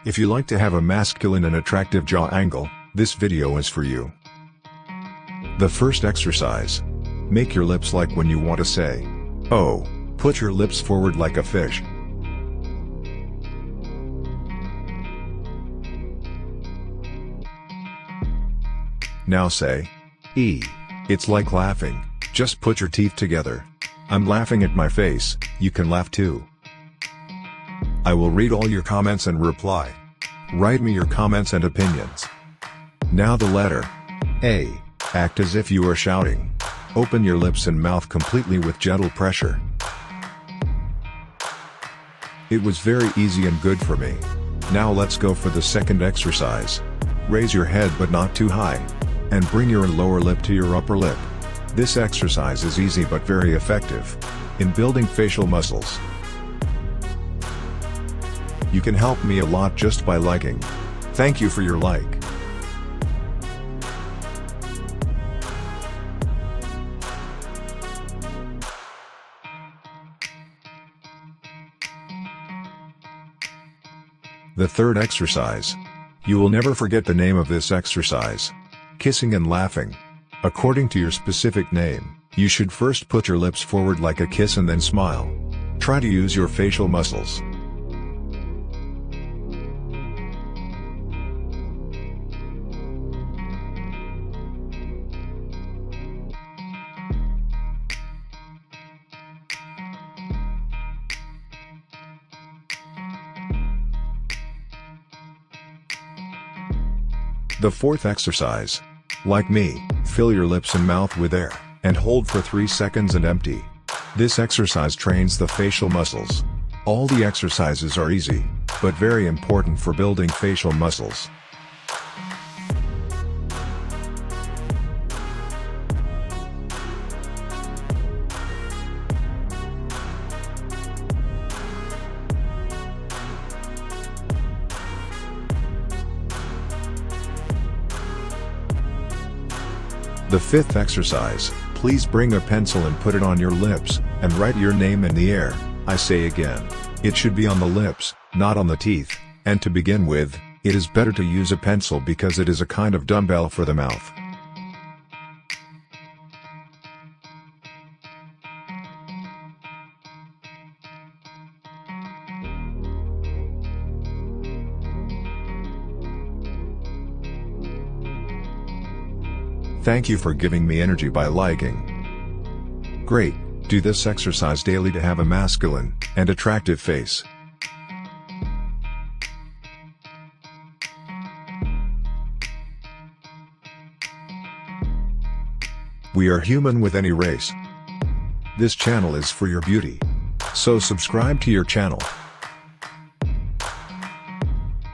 If you like to have a masculine and attractive jaw angle, this video is for you. The first exercise. Make your lips like when you want to say, "Oh." Put your lips forward like a fish. Now say, "E." It's like laughing, just put your teeth together. I'm laughing at my face, you can laugh too. I will read all your comments and reply. Write me your comments and opinions. Now the letter A. Act as if you are shouting. Open your lips and mouth completely with gentle pressure. It was very easy and good for me. Now let's go for the second exercise. Raise your head but not too high. And bring your lower lip to your upper lip. This exercise is easy but very effective in building facial muscles. You can help me a lot just by liking. Thank you for your like. The third exercise. You will never forget the name of this exercise. Kissing and laughing. According to your specific name, you should first put your lips forward like a kiss and then smile. Try to use your facial muscles. The fourth exercise. Like me, fill your lips and mouth with air, and hold for 3 seconds and empty. This exercise trains the facial muscles. All the exercises are easy, but very important for building facial muscles. The fifth exercise. Please bring a pencil and put it on your lips, and write your name in the air. I say again, it should be on the lips, not on the teeth, and to begin with, it is better to use a pencil because it is a kind of dumbbell for the mouth. Thank you for giving me energy by liking. Great, do this exercise daily to have a masculine and attractive face. We are human with any race. This channel is for your beauty. So subscribe to your channel.